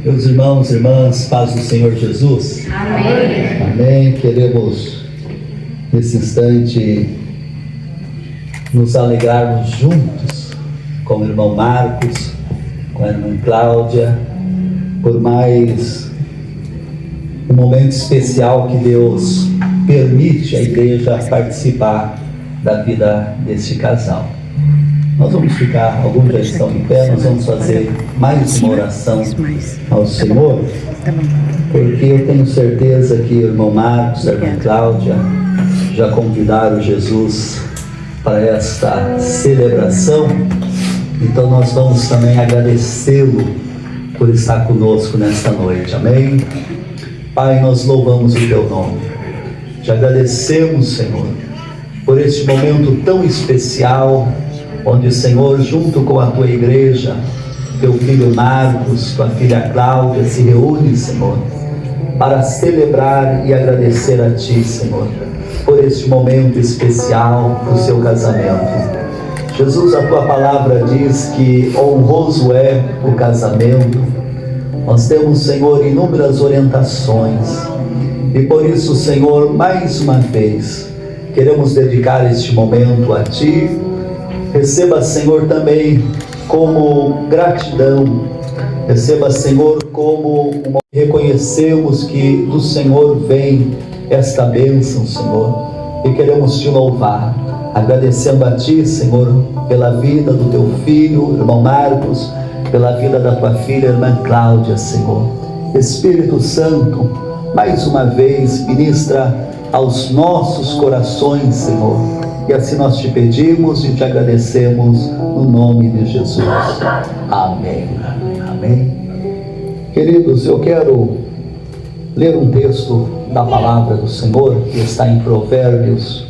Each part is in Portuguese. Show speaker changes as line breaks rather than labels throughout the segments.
Meus irmãos e irmãs, paz do Senhor Jesus.
Amém.
Amém. Queremos nesse instante nos alegrarmos juntos com o irmão Marcos, com a irmã Cláudia, por mais um momento especial que Deus permite a igreja participar da vida deste casal. Nós vamos ficar, alguns já estão em pé, nós vamos fazer mais uma oração ao Senhor, porque eu tenho certeza que o irmão Marcos, a irmã Cláudia já convidaram Jesus para esta celebração, então nós vamos também agradecê-lo por estar conosco nesta noite, amém? Pai, nós louvamos o Teu nome, te agradecemos, Senhor, por este momento tão especial, onde, Senhor, junto com a Tua igreja, Teu filho Marcos, Tua filha Cláudia, se reúne, Senhor, para celebrar e agradecer a Ti, Senhor, por este momento especial do seu casamento. Jesus, a Tua palavra diz que honroso é o casamento. Nós temos, Senhor, inúmeras orientações, e por isso, Senhor, mais uma vez, queremos dedicar este momento a Ti. Receba, Senhor, também como gratidão, receba, Senhor, como reconhecemos que do Senhor vem esta bênção, Senhor, e queremos Te louvar, agradecendo a Ti, Senhor, pela vida do Teu filho, irmão Marcos, pela vida da Tua filha, irmã Cláudia, Senhor. Espírito Santo, mais uma vez, ministra aos nossos corações, Senhor, e assim nós Te pedimos e Te agradecemos no nome de Jesus. Amém. Amém. Queridos, eu quero ler um texto da palavra do Senhor que está em Provérbios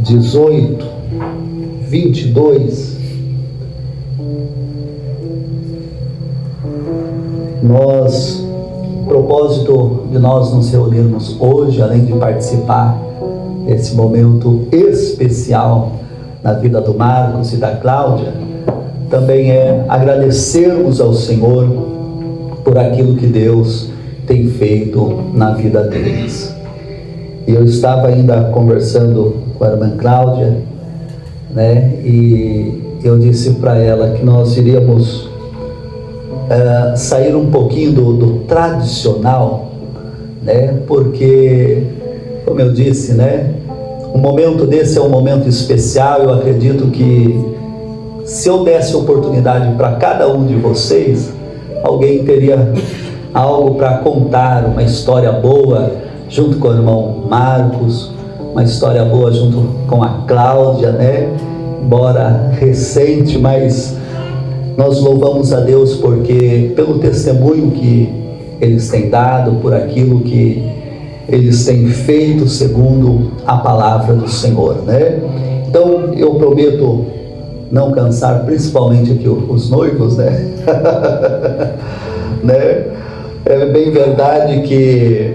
18, 22. O propósito de nós nos reunirmos hoje, além de participar desse momento especial na vida do Marcos e da Cláudia, também é agradecermos ao Senhor por aquilo que Deus tem feito na vida deles. E eu estava ainda conversando com a irmã Cláudia, né, e eu disse para ela que nós iríamos sair um pouquinho do tradicional, né, porque, como eu disse, né, um momento desse é um momento especial. Eu acredito que se eu desse oportunidade para cada um de vocês, alguém teria algo para contar, uma história boa junto com o irmão Marcos, uma história boa junto com a Cláudia, né, embora recente, mas nós louvamos a Deus porque pelo testemunho que eles têm dado, por aquilo que eles têm feito segundo a palavra do Senhor, né? Então eu prometo não cansar, principalmente aqui os noivos, né? né? É bem verdade que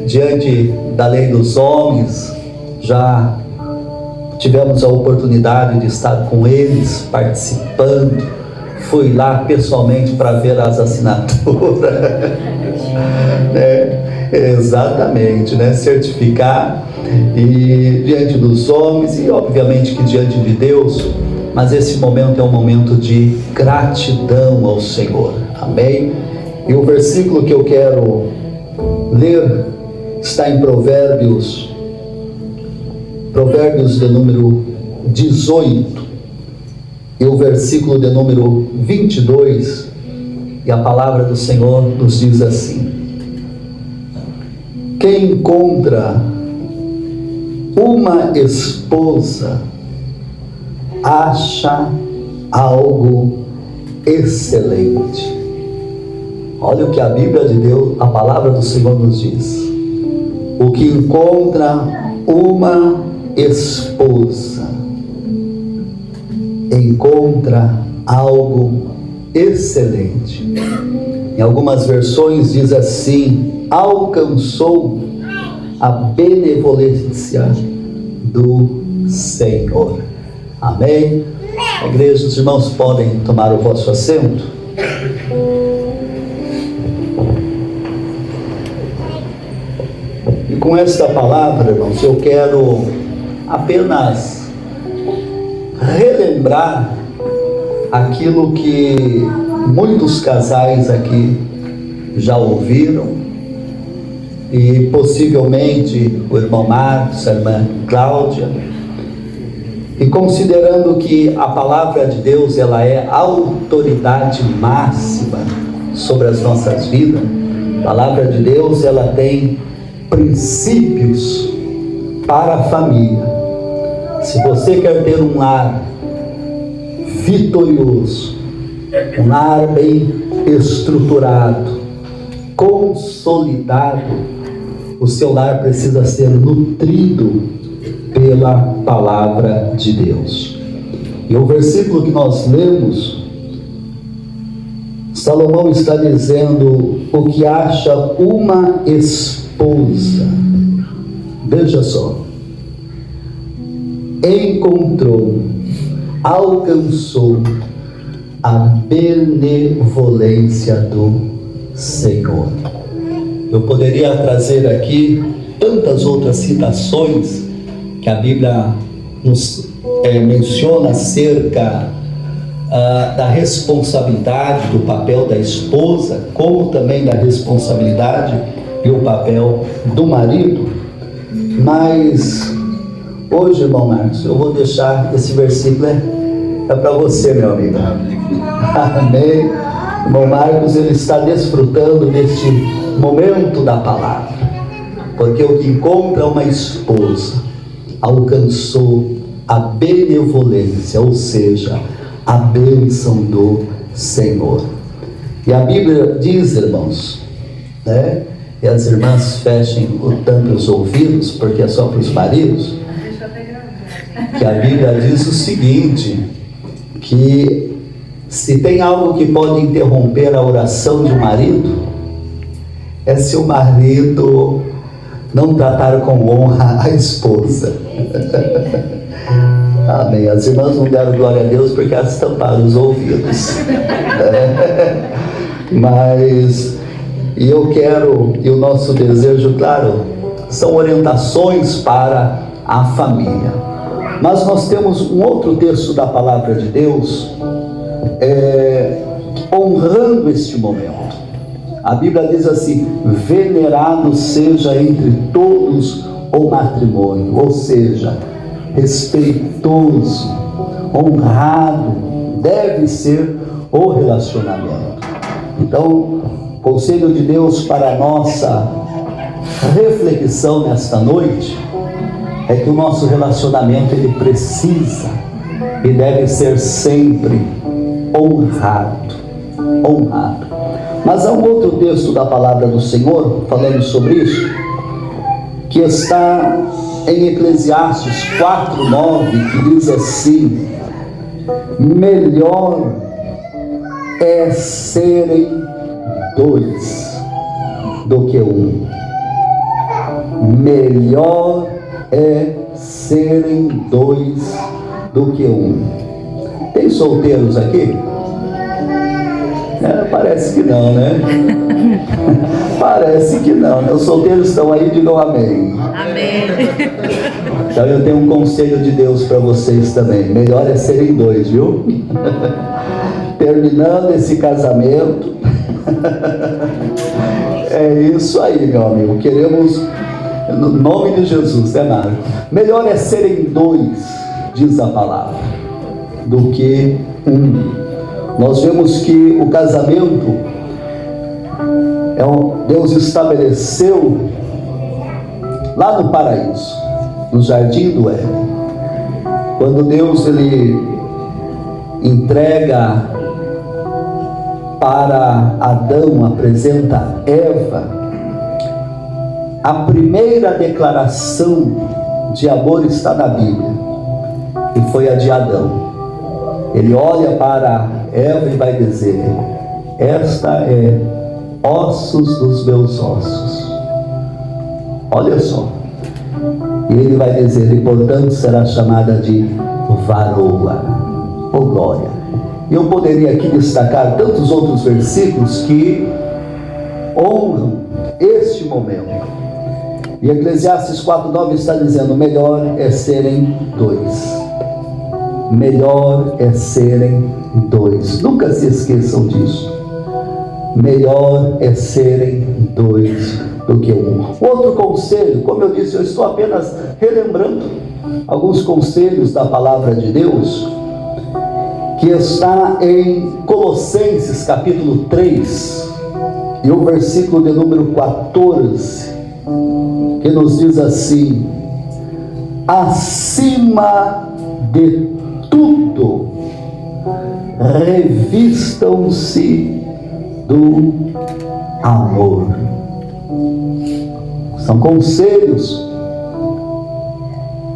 diante da lei dos homens já tivemos a oportunidade de estar com eles participando. Fui lá pessoalmente para ver as assinaturas, né? Exatamente, né? Certificar, e diante dos homens e obviamente que diante de Deus, mas esse momento é um momento de gratidão ao Senhor, amém? E o versículo que eu quero ler está em Provérbios de número 18, e o versículo de número 22, e a palavra do Senhor nos diz assim: quem encontra uma esposa acha algo excelente. Olha o que a Bíblia de Deus, a palavra do Senhor nos diz: o que encontra uma esposa encontra algo excelente. Em algumas versões diz assim: alcançou a benevolência do Senhor. Amém? A igreja, os irmãos podem tomar o vosso assento. E com esta palavra, irmãos, eu quero apenas relembrar aquilo que muitos casais aqui já ouviram, e possivelmente o irmão Marcos, a irmã Cláudia, e considerando que a palavra de Deus, ela é a autoridade máxima sobre as nossas vidas. A palavra de Deus, ela tem princípios para a família. Se você quer ter um lar vitorioso, um lar bem estruturado, consolidado, o seu lar precisa ser nutrido pela palavra de Deus. E o versículo que nós lemos, Salomão está dizendo o que acha uma esposa. Veja só: encontrou, alcançou a benevolência do Senhor. Eu poderia trazer aqui tantas outras citações que a Bíblia nos menciona acerca da responsabilidade, do papel da esposa, como também da responsabilidade e o papel do marido. Mas hoje, irmão Marcos, eu vou deixar esse versículo, é para você, meu amigo. Amém. O irmão Marcos, ele está desfrutando deste momento da palavra, porque o que encontra uma esposa alcançou a benevolência, ou seja, a bênção do Senhor. E a Bíblia diz, irmãos, né? E as irmãs fechem tanto os ouvidos, porque é só para os maridos, que a Bíblia diz o seguinte, que se tem algo que pode interromper a oração de um marido, é se o marido não tratar com honra a esposa. Amém. As irmãs não deram glória a Deus porque elas tamparam os ouvidos. Mas, e eu quero, e o nosso desejo, claro, são orientações para a família. Mas nós temos um outro texto da palavra de Deus, honrando este momento. A Bíblia diz assim: venerado seja entre todos o matrimônio, ou seja, respeitoso, honrado deve ser o relacionamento. Então, conselho de Deus para a nossa reflexão nesta noite é que o nosso relacionamento, ele precisa e deve ser sempre honrado. Mas há um outro texto da palavra do Senhor falando sobre isso, que está em Eclesiastes 4:9, que diz assim: melhor é serem dois do que um. Melhor é serem dois do que um. Tem solteiros aqui? Parece que não, né? Parece que não, né? Os solteiros estão aí, digam amém. Amém. Então eu tenho um conselho de Deus para vocês também. Melhor é serem dois, viu? Terminando esse casamento. É isso aí, meu amigo. Queremos, no nome de Jesus, né, Mário? Melhor é serem dois, diz a palavra, do que um. Nós vemos que o casamento Deus estabeleceu lá no paraíso, no jardim do Éden. Quando Deus ele entrega para Adão, apresenta Eva, a primeira declaração de amor está na Bíblia, e foi a de Adão. Ele olha para Eva e vai dizer: esta é ossos dos meus ossos Olha só. E ele vai dizer, e portanto será chamada de varoa. Oh glória! E eu poderia aqui destacar tantos outros versículos que honram este momento. E Eclesiastes 4:9 está dizendo, melhor é serem dois. Melhor é serem dois. Nunca se esqueçam disso. Melhor é serem dois do que um. Outro conselho, como eu disse, eu estou apenas relembrando alguns conselhos da palavra de Deus, que está em Colossenses capítulo 3, e o versículo de número 14, que nos diz assim: acima de tudo, revistam-se do amor. São conselhos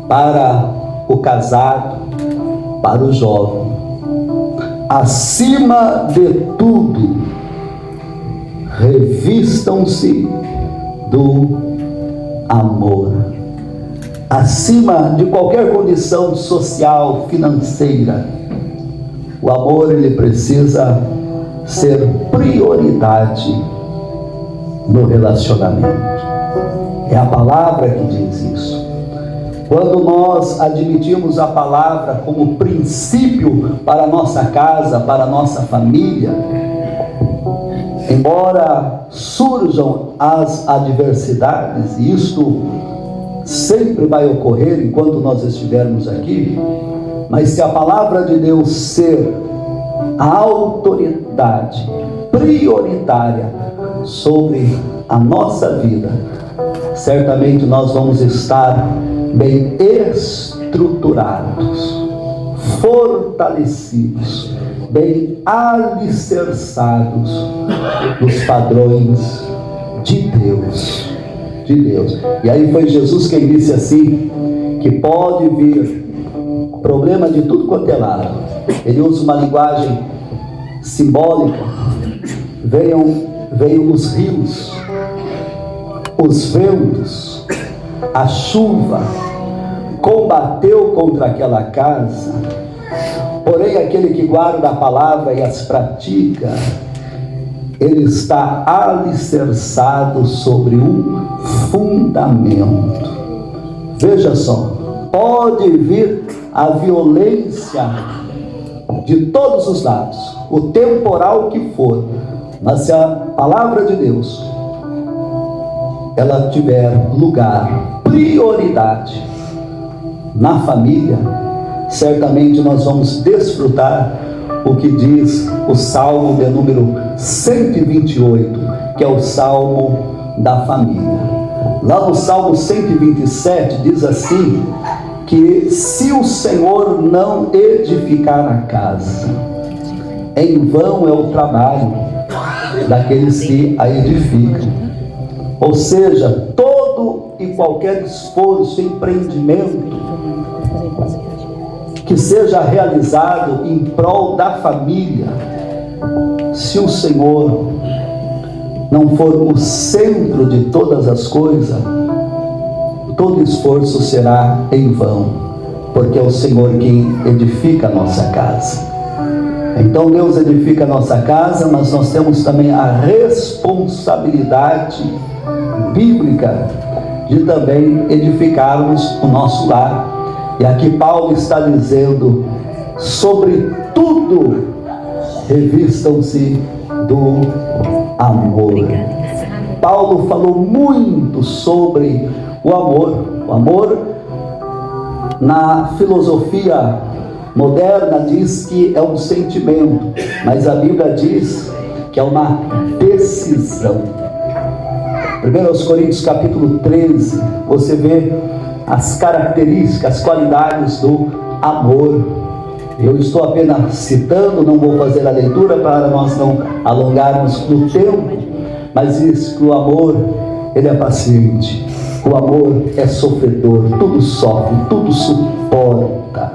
para o casado, para o jovem. Acima de tudo, revistam-se do amor. Acima de qualquer condição social, financeira, o amor ele precisa ser prioridade no relacionamento. É a palavra que diz isso. Quando nós admitimos a palavra como princípio para a nossa casa, para a nossa família, embora surjam as adversidades, e isto sempre vai ocorrer enquanto nós estivermos aqui, mas se a palavra de Deus ser a autoridade prioritária sobre a nossa vida, certamente nós vamos estar bem estruturados, fortalecidos, bem alicerçados nos padrões de Deus. E aí foi Jesus quem disse assim, que pode vir problema de tudo quanto é lado. Ele usa uma linguagem simbólica. Veio os rios, os ventos, a chuva, combateu contra aquela casa, porém aquele que guarda a palavra e as pratica, ele está alicerçado sobre um fundamento. Veja só, pode vir a violência de todos os lados, o temporal que for, mas se a palavra de Deus ela tiver lugar, prioridade na família, certamente nós vamos desfrutar o que diz o Salmo de número 128, que é o Salmo da família. Lá no Salmo 127 diz assim, que se o Senhor não edificar a casa, em vão é o trabalho daqueles que a edificam. Ou seja, todo e qualquer esforço, empreendimento que seja realizado em prol da família, se o Senhor não for o centro de todas as coisas, todo esforço será em vão, porque é o Senhor quem edifica a nossa casa. Então Deus edifica a nossa casa, mas nós temos também a responsabilidade bíblica de também edificarmos o nosso lar. E aqui Paulo está dizendo, sobre tudo revistam-se do amor. Paulo falou muito sobre o amor. O amor, na filosofia moderna, diz que é um sentimento, mas a Bíblia diz que é uma decisão. 1 Coríntios capítulo 13, você vê as características, as qualidades do amor. Eu estou apenas citando, não vou fazer a leitura para nós não alongarmos no tempo, mas diz que o amor, ele é paciente, o amor é sofredor, tudo sofre, tudo suporta.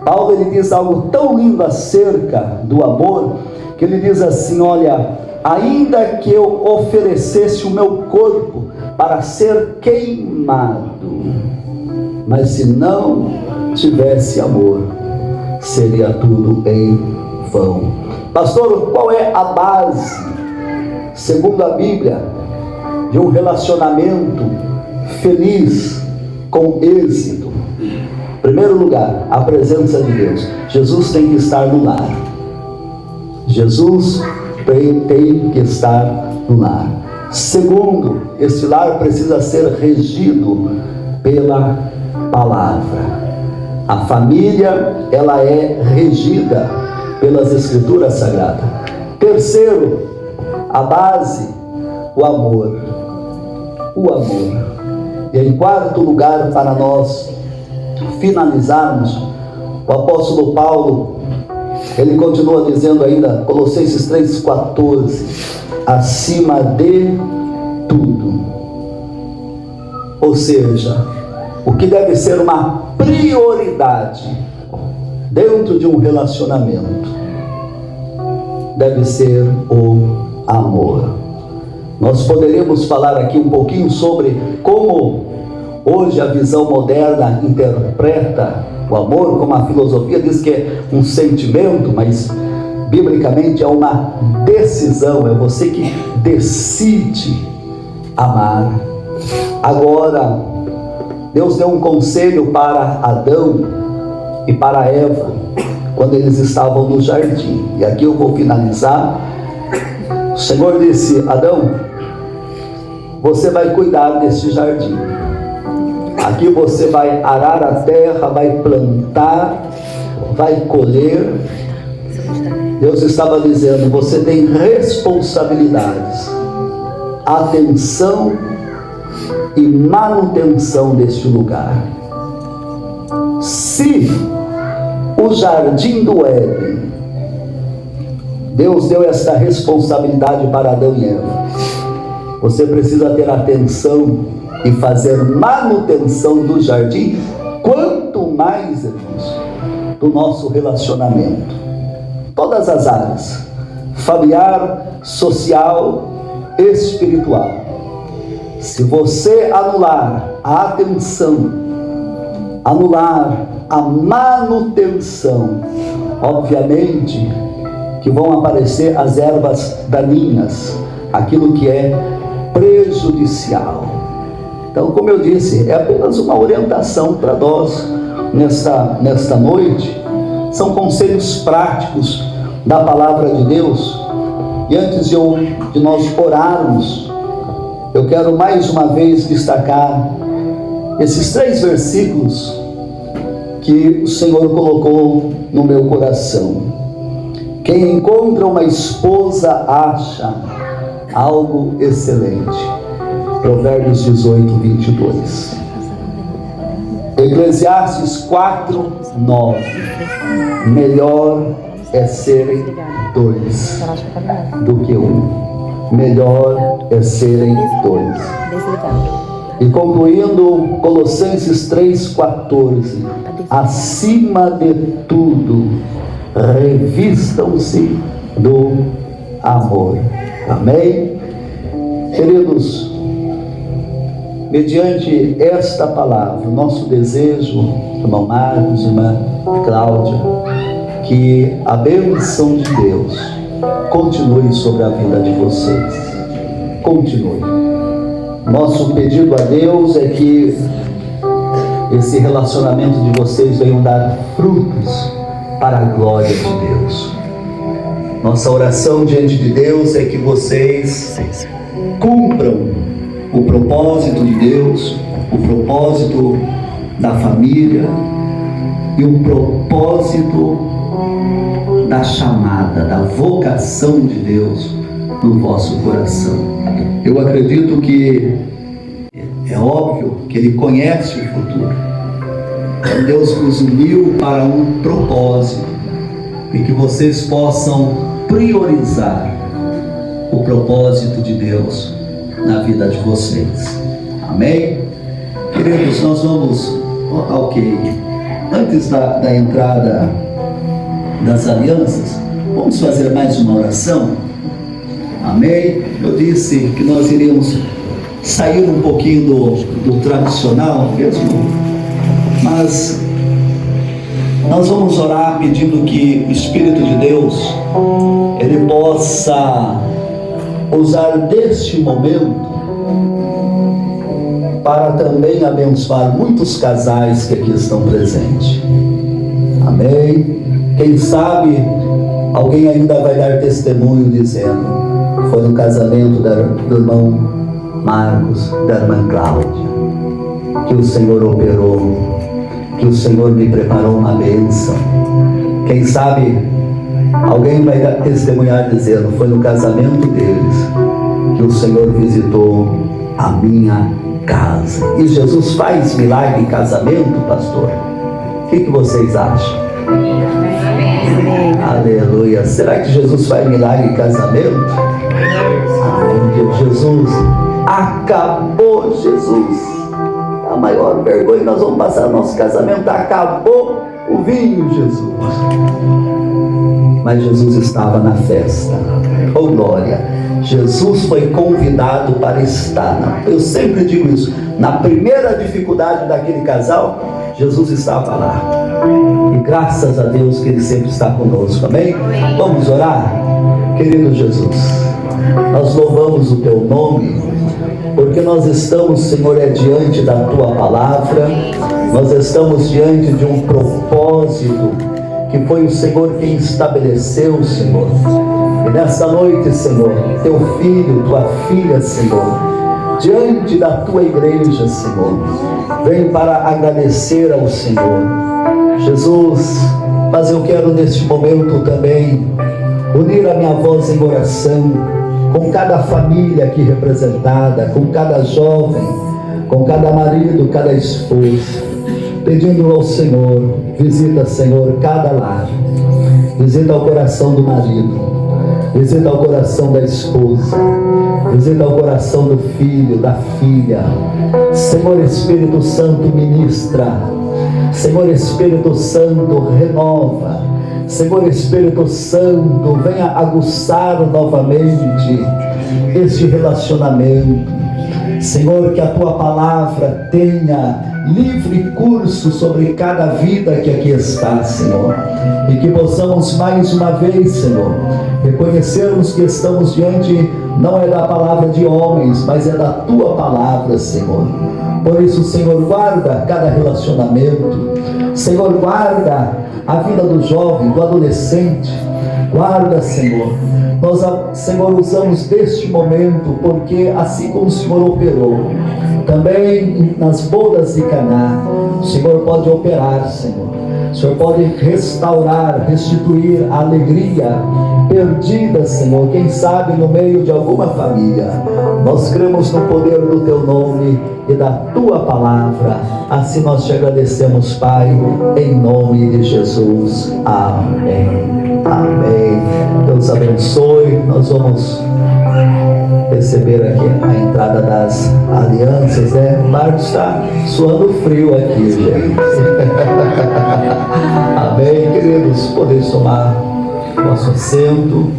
Paulo ele diz algo tão lindo acerca do amor, que ele diz assim, olha, ainda que eu oferecesse o meu corpo para ser queimado. Mas se não tivesse amor, seria tudo em vão. Pastor, qual é a base, segundo a Bíblia, de um relacionamento feliz, com êxito? Em primeiro lugar, a presença de Deus. Jesus tem que estar no lar. Jesus tem que estar no lar. Segundo, esse lar precisa ser regido pela palavra. A família, ela é regida pelas Escrituras Sagradas. Terceiro, a base, o amor. O amor. E em quarto lugar, para nós finalizarmos, o apóstolo Paulo, ele continua dizendo ainda, Colossenses 3,14, acima de tudo. Ou seja, o que deve ser uma prioridade dentro de um relacionamento deve ser o amor. Nós poderíamos falar aqui um pouquinho sobre como hoje a visão moderna interpreta o amor, como a filosofia diz que é um sentimento, mas biblicamente é uma decisão, é você que decide amar. Agora, Deus deu um conselho para Adão e para Eva, quando eles estavam no jardim, e aqui eu vou finalizar. O Senhor disse: Adão, você vai cuidar desse jardim, aqui você vai arar a terra, vai plantar, vai colher. Deus estava dizendo: você tem responsabilidades, atenção e manutenção deste lugar. Se o jardim do Éden, Deus deu esta responsabilidade para Adão e Eva, você precisa ter atenção e fazer manutenção do jardim, quanto mais, irmãos, do nosso relacionamento, todas as áreas, familiar, social, espiritual. Se você anular a atenção, anular a manutenção, obviamente que vão aparecer as ervas daninhas, aquilo que é prejudicial. Então, como eu disse, é apenas uma orientação para nós nesta noite. São conselhos práticos da palavra de Deus. E antes de nós orarmos, eu quero mais uma vez destacar esses 3 versículos que o Senhor colocou no meu coração. Quem encontra uma esposa acha algo excelente. Provérbios 18, 22. Eclesiastes 4, 9. Melhor é serem 2 do que 1. Melhor é serem 2. E concluindo, Colossenses 3,14. Acima de tudo, revistam-se do amor. Amém? Queridos, mediante esta palavra, o nosso desejo, irmão Marcos, irmã Cláudia, que a bênção de Deus continue sobre a vida de vocês. Continue. Nosso pedido a Deus é que esse relacionamento de vocês venha dar frutos para a glória de Deus. Nossa oração diante de Deus é que vocês cumpram o propósito de Deus, o propósito da família e o propósito da chamada, da vocação de Deus no vosso coração. Eu acredito que é óbvio que Ele conhece o futuro. Então Deus vos uniu para um propósito e que vocês possam priorizar o propósito de Deus na vida de vocês. Amém? Queridos, nós vamos... Ok. Antes da entrada das alianças, vamos fazer mais uma oração. Amém? Eu disse que nós iríamos sair um pouquinho do tradicional mesmo, mas nós vamos orar pedindo que o Espírito de Deus, Ele possa usar deste momento para também abençoar muitos casais que aqui estão presentes. Amém? Quem sabe alguém ainda vai dar testemunho dizendo: foi no casamento do irmão Marcos, da irmã Cláudia, que o Senhor operou, que o Senhor me preparou uma bênção. Quem sabe alguém vai testemunhar dizendo: foi no casamento deles que o Senhor visitou a minha casa. E Jesus faz milagre em casamento, pastor? O que vocês acham? Aleluia. Será que Jesus faz milagre em casamento? Jesus acabou. Jesus, a maior vergonha que nós vamos passar no nosso casamento: acabou o vinho, Jesus. Mas Jesus estava na festa. Oh glória! Jesus foi convidado para estar. Eu sempre digo isso: na primeira dificuldade daquele casal, Jesus estava lá. E graças a Deus que Ele sempre está conosco. Amém? Vamos orar? Querido Jesus, nós louvamos o Teu nome, porque nós estamos, Senhor, diante da Tua palavra. Nós estamos diante de um propósito que foi o Senhor quem estabeleceu, Senhor. E nesta noite, Senhor, Teu filho, Tua filha, Senhor, diante da Tua igreja, Senhor, vem para agradecer ao Senhor. Jesus, mas eu quero neste momento também unir a minha voz em oração com cada família aqui representada, com cada jovem, com cada marido, cada esposa, pedindo ao Senhor: visita, Senhor, cada lar, visita o coração do marido, visita o coração da esposa, visita o coração do filho, da filha. Senhor Espírito Santo, ministra. Senhor Espírito Santo, renova. Senhor Espírito Santo, venha aguçar novamente este relacionamento. Senhor, que a Tua palavra tenha livre curso sobre cada vida que aqui está, Senhor. E que possamos mais uma vez, Senhor, reconhecermos que estamos diante, não é da palavra de homens, mas é da Tua palavra, Senhor. Por isso, Senhor, guarda cada relacionamento. Senhor, guarda a vida do jovem, do adolescente. Guarda, Senhor. Nós, Senhor, usamos deste momento, porque assim como o Senhor operou, também nas bodas de Caná, o Senhor pode operar, Senhor. O Senhor pode restaurar, restituir a alegria perdida, Senhor, quem sabe no meio de alguma família. Nós cremos no poder do Teu nome e da Tua palavra. Assim nós Te agradecemos, Pai, em nome de Jesus. Amém. Amém. Deus abençoe. Nós vamos receber aqui a entrada das alianças, né? O Marcos está suando frio aqui, gente. Amém, queridos. Podem tomar nosso assento.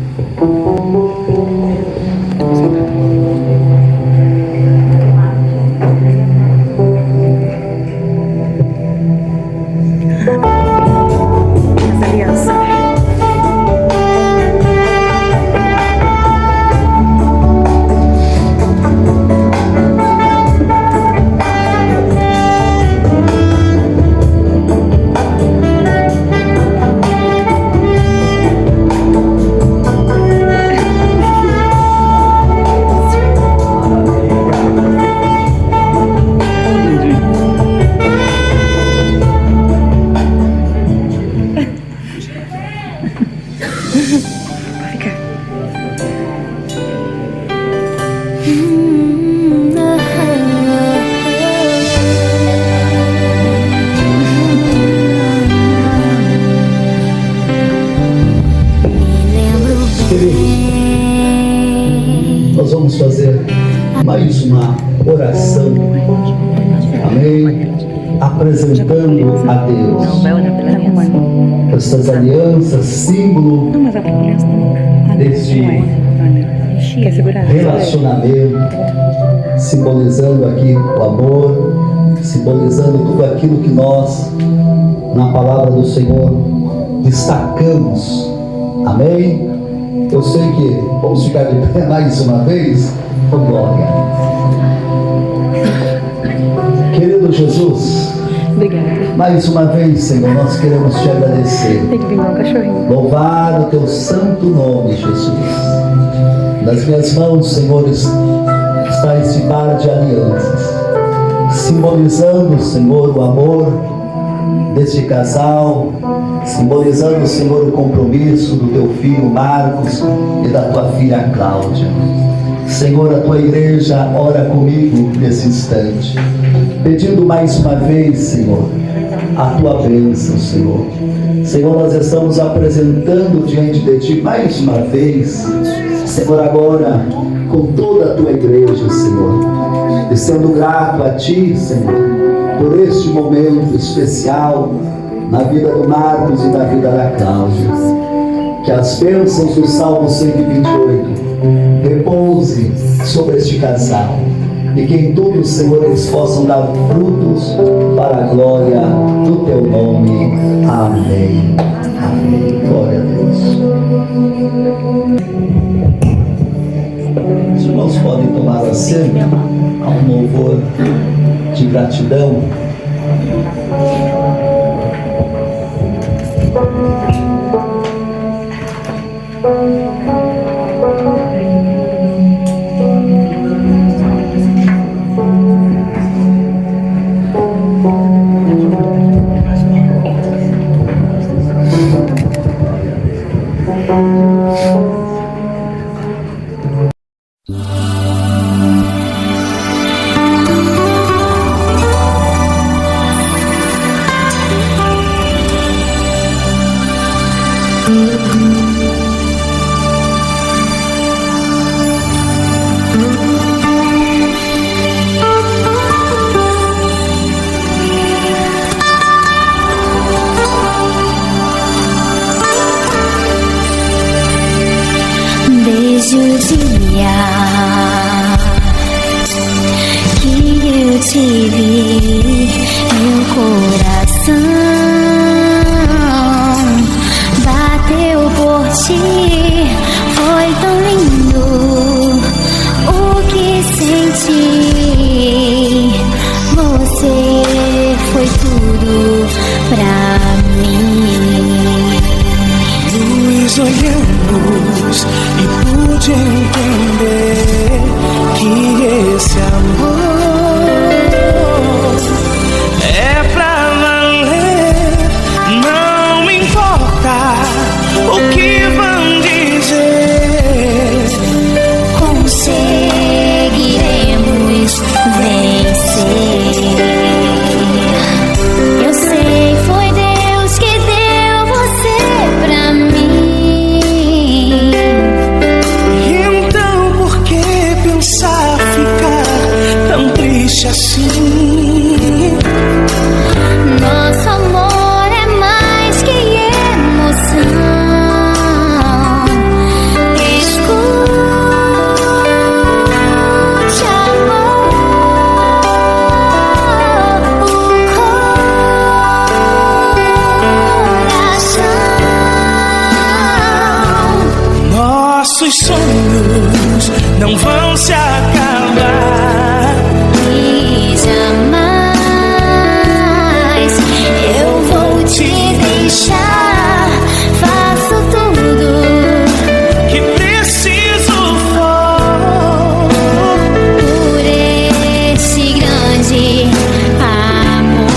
Nós vamos fazer mais uma oração, amém? Apresentando a Deus essas alianças, símbolo deste relacionamento, simbolizando aqui o amor, simbolizando tudo aquilo que nós, na palavra do Senhor, destacamos. Amém? Eu sei que vamos ficar de pé mais uma vez. Oh, glória. Querido Jesus,
obrigada.
Mais uma vez, Senhor, nós queremos te agradecer.
Tem que vir um cachorrinho.
Louvar o teu santo nome, Jesus. Nas minhas mãos, Senhor, está esse par de alianças, simbolizando, Senhor, o amor deste casal, simbolizando, Senhor, o compromisso do teu filho Marcos e da tua filha Cláudia. Senhor, a tua igreja ora comigo nesse instante, pedindo mais uma vez, Senhor, a tua bênção, Senhor. Senhor, nós estamos apresentando diante de ti mais uma vez, Senhor, agora com toda a tua igreja, Senhor, e sendo grato a ti, Senhor, por este momento especial na vida do Marcos e na vida da Cláudia. Que as bênçãos do Salmo 128 repouse sobre este casal, e que em tudo, Senhor, eles possam dar frutos para a glória do teu nome. Amém. Amém. Glória a Deus. Os irmãos podem tomar assento a um louvor de gratidão.
Desde o dia que eu te vi, meu coração bateu por ti. Foi tão lindo o que senti. Você foi tudo pra mim.
Nos olhamos e pude entender que esse amor é pra valer. Não importa o que vão dizer,
conseguiremos vencer. Eu sei, foi Deus que deu você pra mim.
então por que pensar ficar tão triste assim?
Nosso amor é mais que emoção. Escute, amor, o coração.
Nossos sonhos não vão se acabar.
E jamais eu vou te deixar. Faço tudo
Que preciso for
por esse grande amor.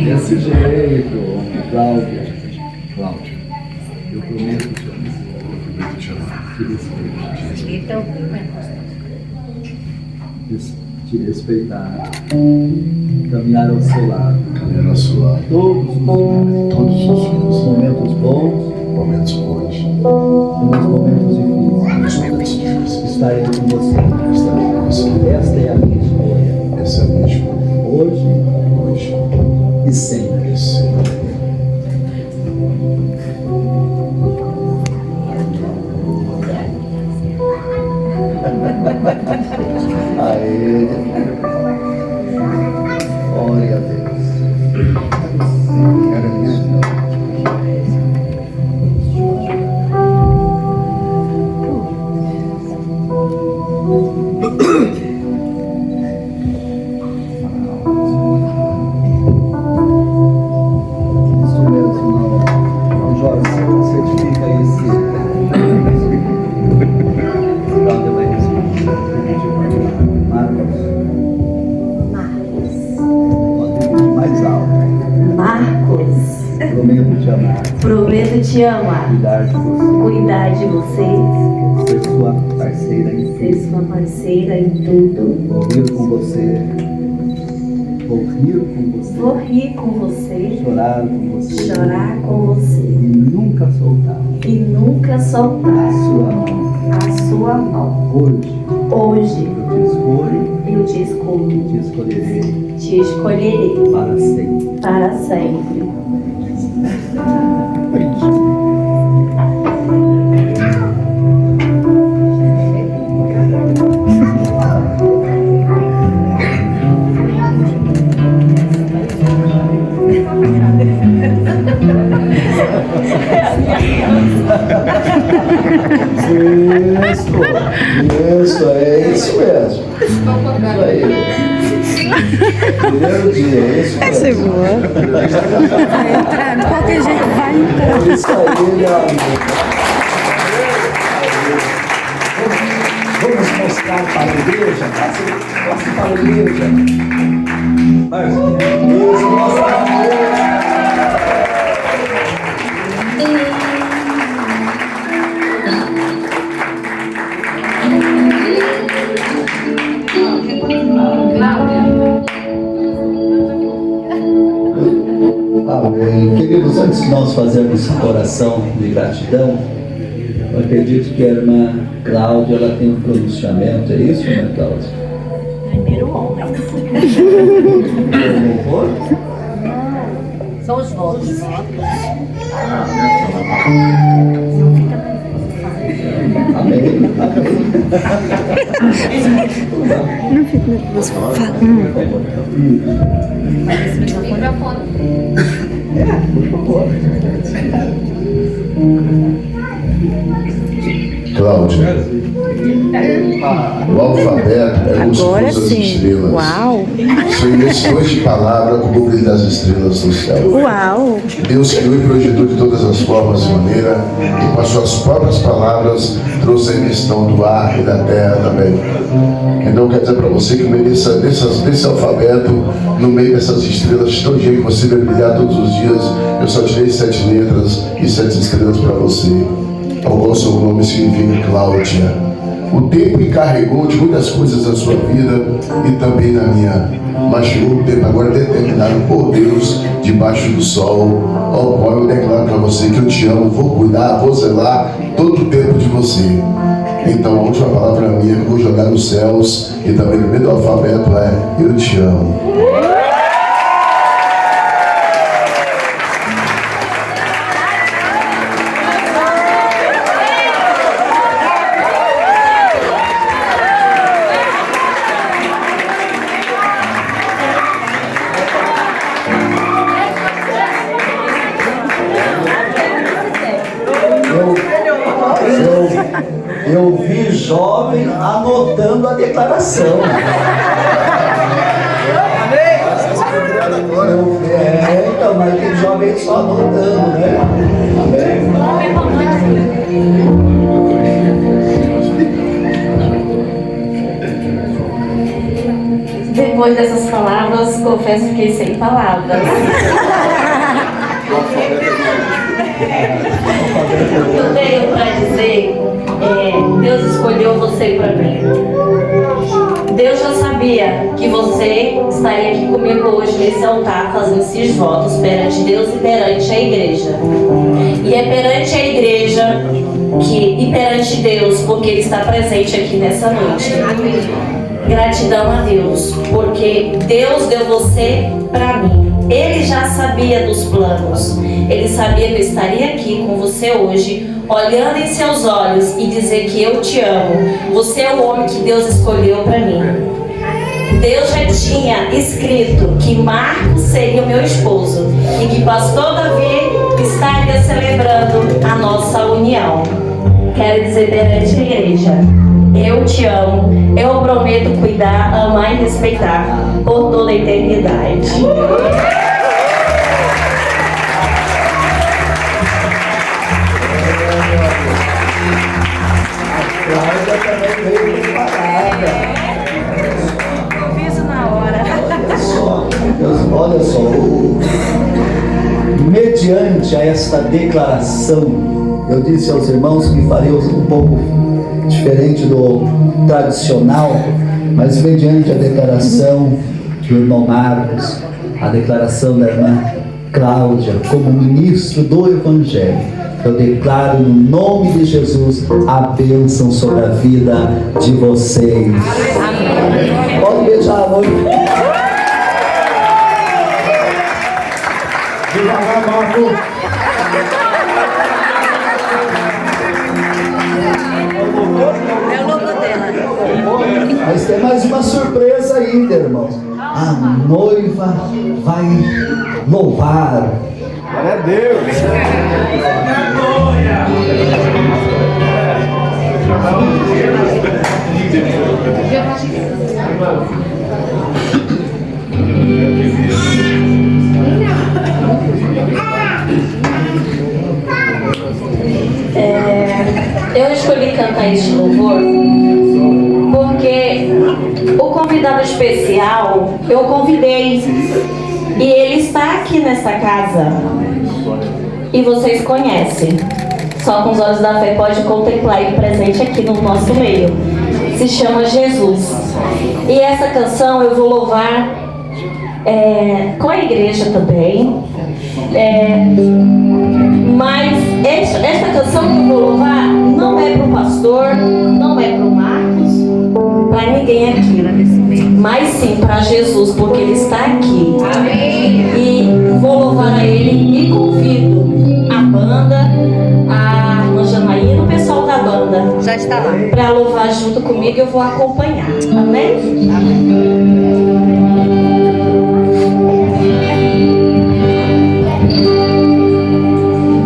Desse jeito, Cláudia. Cláudia, eu prometo te amar. Te respeitar. Caminhar ao seu lado. Todos os momentos bons.
Momentos bons.
E nos momentos difíceis. Estarei com você. Esta é a minha escolha.
Essa é a minha escolha.
Hoje e sempre. Aê. Glória a Deus.
Prometo te amar,
Cuidar de você.
ser sua parceira em tudo,
Vou rir com você.
vou rir com você,
Chorar com você.
chorar com você
E nunca soltar
e nunca soltar
a sua mão.
a sua mão.
Hoje
Hoje
eu te escolho.
eu te escolho,
Te escolherei
te escolherei
para sempre.
para sempre.
Isso, é isso mesmo. Isso aí. Primeiro dia, é isso mesmo.
Essa é boa. Vai entrar, de qualquer jeito vai entrar.
É isso aí, meu amigo. Vamos mostrar para a igreja? Mostra para a igreja. Isso, mostra para a igreja. Amém. Queridos, antes de nós fazermos oração de gratidão, eu acredito que a irmã Cláudia ela tem um pronunciamento, é isso, irmã Cláudia?
Primeiro homem.
Louvor?
São os votos.
Amém.
Não fico nervoso. Fala.
Por favor.
Cláudia, O alfabeto é como se
Agora
fosse as
sim.
estrelas.
Uau!
São imensidões de palavras como o brilho das estrelas no céu.
Uau!
Deus criou e projetou de todas as formas e maneira, e com as suas próprias palavras trouxe a imensidão do ar e da terra também. Então quer dizer para você que no meio desse alfabeto, no meio dessas estrelas, todo dia que você vai brilhar todos os dias, eu só tirei 7 letras e 7 estrelas para você. Ao qual seu nome significa Cláudia. O tempo encarregou de muitas coisas na sua vida e também na minha. Mas chegou o tempo agora determinado por Deus, debaixo do sol, ao qual eu declaro para você que eu te amo, vou cuidar, vou zelar todo o tempo de você. Então a última palavra minha que eu vou jogar nos céus e também no meio do alfabeto é: eu te amo.
Eu vi jovem anotando a declaração. Então, mas tem jovem só anotando, né?
Depois dessas palavras, confesso que fiquei sem palavras. Eu tenho para dizer, Deus escolheu você para mim. Deus já sabia que você estaria aqui comigo hoje nesse altar, fazendo esses votos perante Deus e perante a igreja. E é perante a igreja e perante Deus, porque Ele está presente aqui nessa noite. Gratidão a Deus, porque Deus deu você para mim. Ele já sabia dos planos. Ele sabia que eu estaria aqui com você hoje, olhando em seus olhos e dizer que eu te amo. Você é o homem que Deus escolheu para mim. Deus já tinha escrito que Marcos seria o meu esposo e que pastor Davi estaria celebrando a nossa união. Quero dizer perante a igreja: eu te amo, eu prometo cuidar, amar e respeitar por toda a eternidade.
Cláudia também veio preparada.
Eu vi isso na hora.
Olha só, mediante a esta declaração, eu disse aos irmãos que faria um pouco diferente do tradicional, mas mediante a declaração do irmão Marcos, a declaração da irmã Cláudia, como ministro do Evangelho, eu declaro no nome de Jesus a bênção sobre a vida de vocês. Amém. Pode beijar a noiva. Devagar, Marco.
É o logo dela.
Mas tem mais uma surpresa ainda, irmãos. A noiva vai louvar.
Glória a Deus.
Eu escolhi cantar este louvor porque o convidado especial eu convidei e ele está aqui nessa casa e vocês conhecem. Só com os olhos da fé pode contemplar ele presente aqui no nosso meio. Se chama Jesus. E essa canção eu vou louvar com a igreja também. Mas esta canção que eu vou louvar não é para o pastor, não é para o Marcos, para ninguém aqui, mas sim para Jesus, porque Ele está aqui. Amém. E vou louvar a Ele e convido a banda, a irmã Janaína, o pessoal da banda,
Já está lá.
para louvar junto comigo. Eu vou acompanhar. Amém?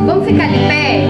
Vamos ficar de pé?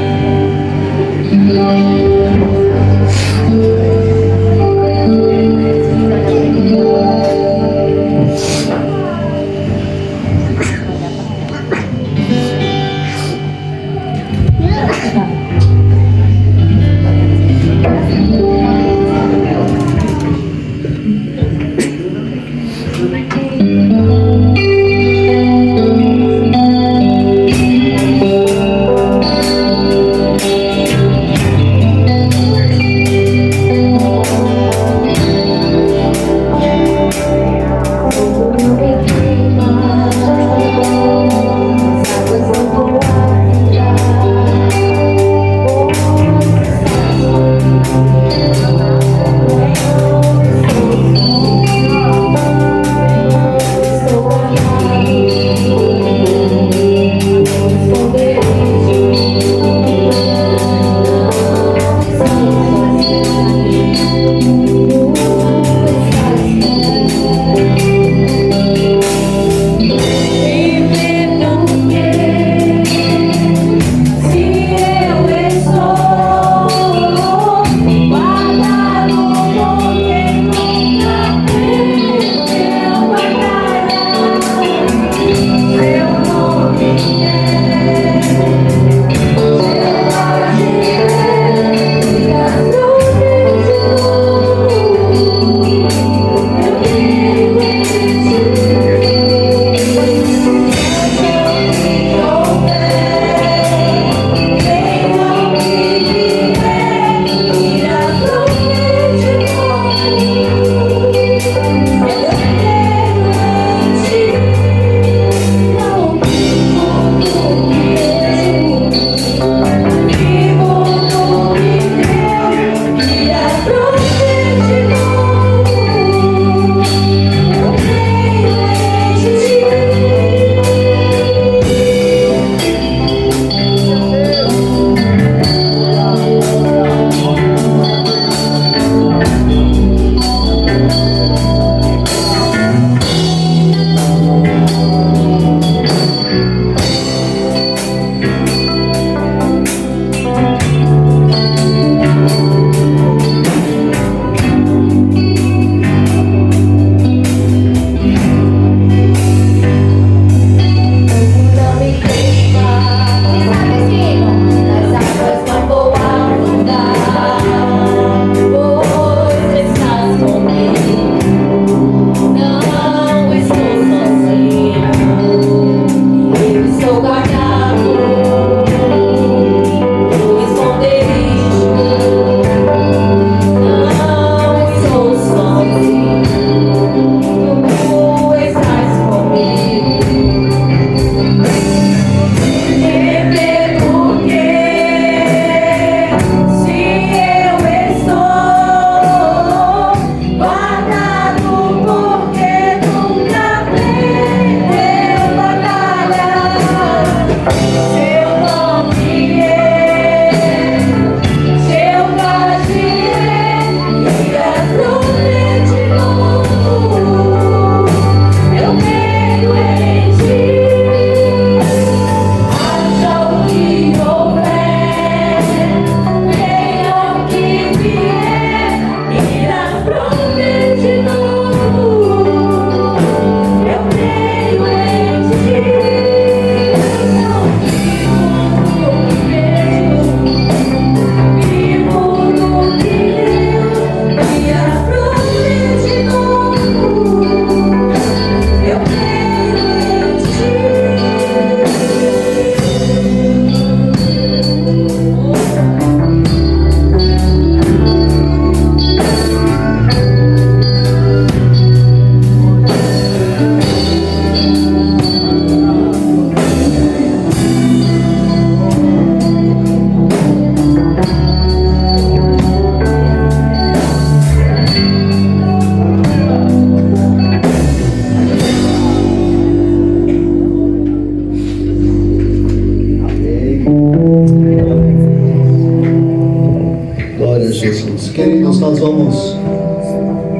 Queridos, nós vamos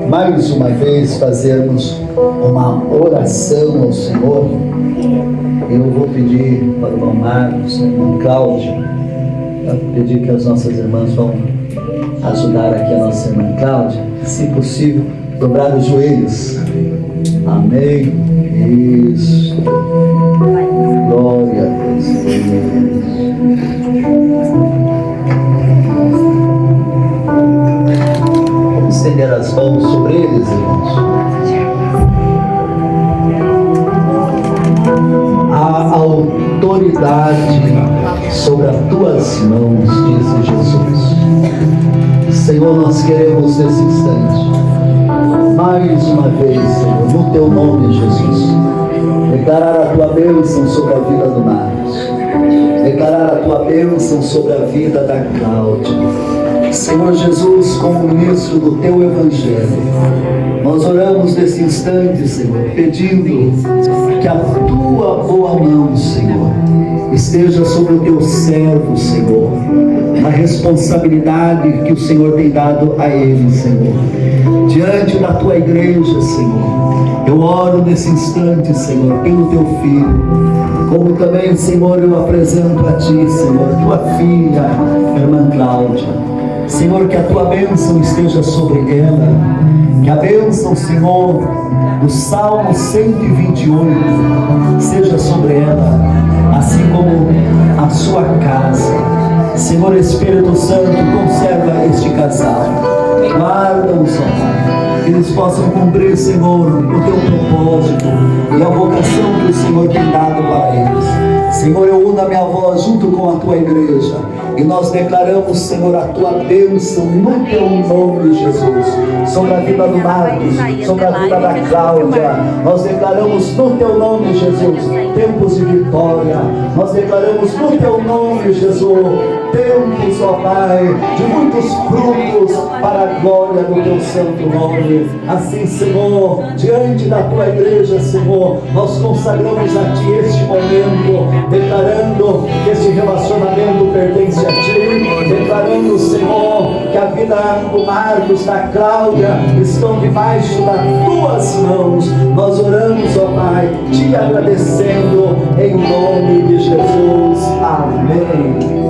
mais uma vez fazermos uma oração ao Senhor. Eu vou pedir para o irmão Marcos, o irmão Cláudio, para pedir que as nossas irmãs vão ajudar aqui a nossa irmã Cláudia, se possível, dobrar os joelhos. Amém. Isso. Glória a Deus. Vamos estender as mãos sobre eles, irmãos. A autoridade sobre as tuas mãos, disse Jesus. Senhor, nós queremos nesse instante, mais uma vez, Senhor, no teu nome, Jesus, declarar a tua bênção sobre a vida do Marcos, declarar a tua bênção sobre a vida da Cláudia. Senhor Jesus, como ministro do teu Evangelho, nós oramos nesse instante, Senhor, pedindo que a tua boa mão, Senhor, esteja sobre o teu servo, Senhor, na responsabilidade que o Senhor tem dado a ele, Senhor, diante da tua igreja, Senhor. Eu oro nesse instante, Senhor, pelo teu filho, como também, Senhor, eu apresento a ti, Senhor, tua filha, irmã Cláudia. Senhor, que a tua bênção esteja sobre ela, que a bênção, Senhor, do Salmo 128 seja sobre ela, assim como a sua casa. Senhor Espírito Santo, conserva este casal, guarda-os, ó Pai, que eles possam cumprir, Senhor, o teu propósito e a vocação que o Senhor tem dado para eles. Senhor, eu uno a minha voz junto com a tua igreja e nós declaramos, Senhor, a tua bênção no teu nome, Jesus, sobre a vida do Marcos, sobre a vida da Cláudia. Nós declaramos no teu nome, Jesus, tempos de vitória. Nós declaramos no teu nome, Jesus, tempos, ó Pai, de muitos frutos para a glória do teu santo nome. Assim, Senhor, diante da tua igreja, Senhor, nós consagramos a ti este momento, declarando que este relacionamento pertence a ti, declarando, Senhor, que a vida do Marcos, da Cláudia, estão debaixo das tuas mãos. Nós oramos, ó Pai, te agradecendo em nome de Jesus. Amém.